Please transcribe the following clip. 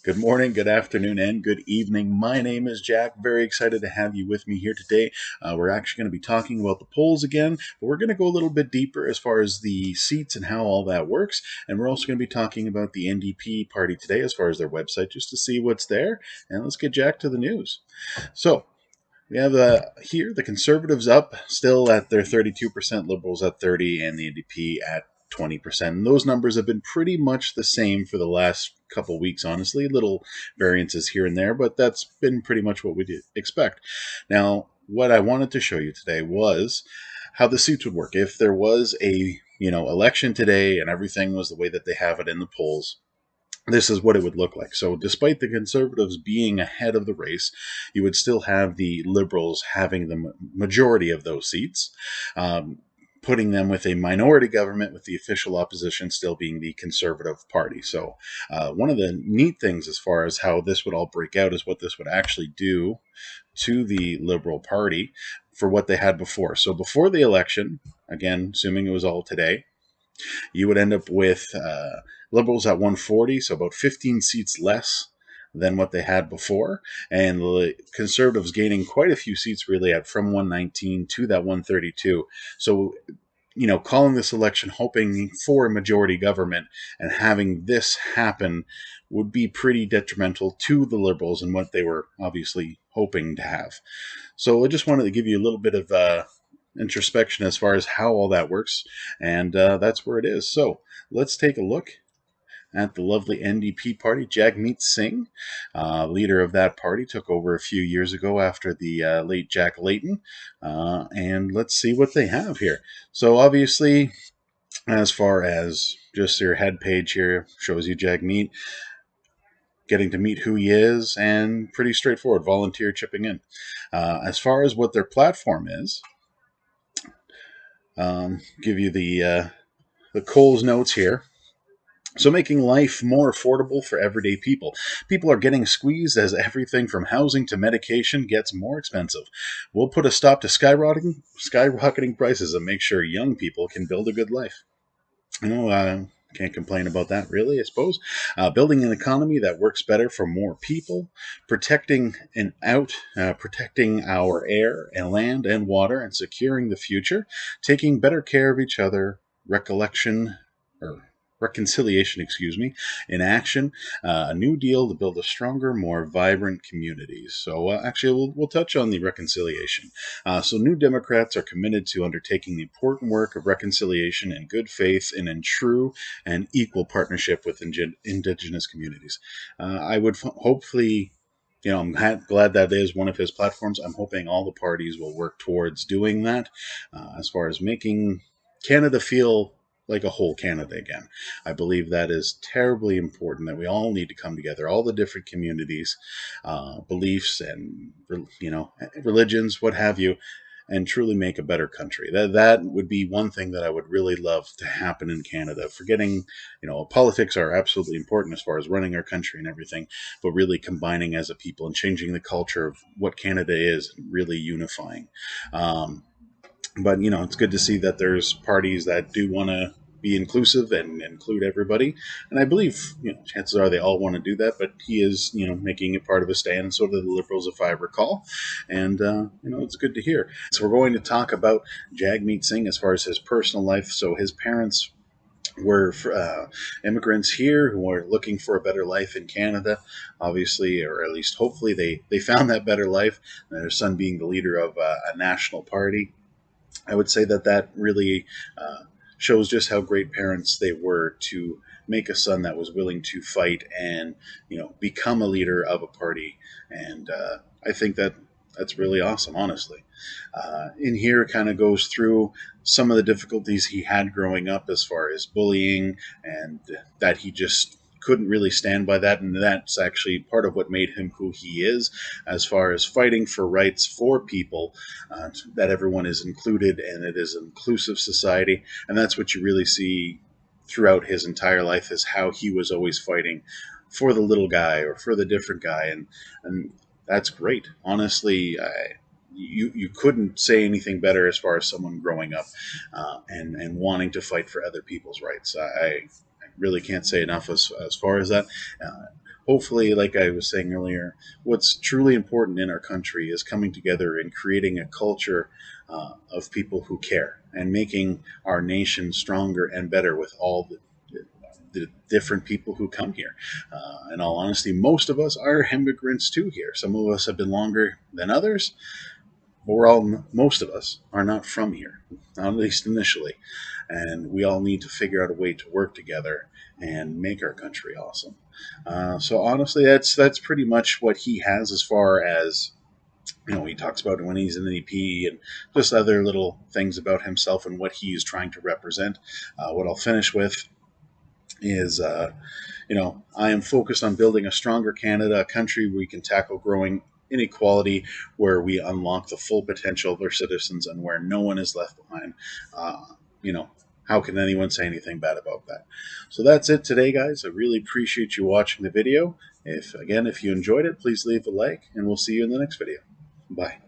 Good morning, good afternoon, and good evening. My name is Jack. Very excited to have you with me here today. We're actually going to be talking about the polls again, but we're going to go a little bit deeper as far as the seats and how all that works. And we're also going to be talking about the NDP party today as far as their website, just to see what's there. And let's get Jack to the news. So, we have here the Conservatives up, still at their 32%, Liberals at 30, and the NDP at 20%. And those numbers have been pretty much the same for the last couple weeks, honestly. Little variances here and there, but that's been pretty much what we did expect. Now, what I wanted to show you today was how the seats would work. If there was a election today and everything was the way that they have it in the polls, this is what it would look like. So despite the Conservatives being ahead of the race, you would still have the Liberals having the majority of those seats, putting them with a minority government, with the official opposition still being the Conservative Party. So one of the neat things as far as how this would all break out is what this would actually do to the Liberal Party for what they had before. So before the election, again, assuming it was all today, you would end up with Liberals at 140, so about 15 seats less than what they had before, and the Conservatives gaining quite a few seats really at from 119 to that 132. So, calling this election hoping for a majority government and having this happen would be pretty detrimental to the Liberals and what they were obviously hoping to have. So I just wanted to give you a little bit of introspection as far as how all that works, and that's where it is. So let's take a look at the lovely NDP party. Jagmeet Singh, leader of that party, took over a few years ago after the late Jack Layton, and let's see what they have here. So obviously, as far as just your head page here, shows you Jagmeet getting to meet who he is, and pretty straightforward, volunteer chipping in. As far as what their platform is, give you the Coles notes here. So making life more affordable for everyday people. People are getting squeezed as everything from housing to medication gets more expensive. We'll put a stop to skyrocketing prices and make sure young people can build a good life. Can't complain about that, really, I suppose. Building an economy that works better for more people, protecting our air and land and water, and securing the future, taking better care of each other, reconciliation, in action, a new deal to build a stronger, more vibrant communities. So actually, we'll touch on the reconciliation. So New Democrats are committed to undertaking the important work of reconciliation in good faith and in true and equal partnership with Indigenous communities. I would hopefully, I'm glad that is one of his platforms. I'm hoping all the parties will work towards doing that as far as making Canada feel like a whole Canada again. I believe that is terribly important, that we all need to come together, all the different communities, beliefs, and religions, what have you, and truly make a better country. That would be one thing that I would really love to happen in Canada. Forgetting, politics are absolutely important as far as running our country and everything, but really combining as a people and changing the culture of what Canada is, and really unifying. But it's good to see that there's parties that do want to be inclusive and include everybody, and I believe chances are they all want to do that. But he is making it part of a stand, and so do the Liberals, if I recall, and it's good to hear. So we're going to talk about Jagmeet Singh as far as his personal life. So his parents were immigrants here who are looking for a better life in Canada, obviously, or at least hopefully they found that better life. And their son being the leader of a national party, I would say that really shows just how great parents they were to make a son that was willing to fight and become a leader of a party. And I think that's really awesome, honestly. In here, it kind of goes through some of the difficulties he had growing up as far as bullying, and that he just couldn't really stand by that, and that's actually part of what made him who he is, as far as fighting for rights for people, that everyone is included and it is an inclusive society. And that's what you really see throughout his entire life, is how he was always fighting for the little guy or for the different guy, and that's great. Honestly, you couldn't say anything better as far as someone growing up and wanting to fight for other people's rights. I really can't say enough as far as that. hopefully, like I was saying earlier, what's truly important in our country is coming together and creating a culture of people who care and making our nation stronger and better with all the different people who come here. In all honesty, most of us are immigrants too here. Some of us have been longer than others, but most of us are not from here, at least initially. And we all need to figure out a way to work together and make our country awesome. So honestly, that's pretty much what he has as far as he talks about when he's in the NDP and just other little things about himself and what he is trying to represent. What I'll finish with is I am focused on building a stronger Canada, a country where we can tackle growing inequality, where we unlock the full potential of our citizens, and where no one is left behind. Uh, you know, how can anyone say anything bad about that? So that's it today, guys. I really appreciate you watching the video. If you enjoyed it, please leave a like, and we'll see you in the next video. Bye.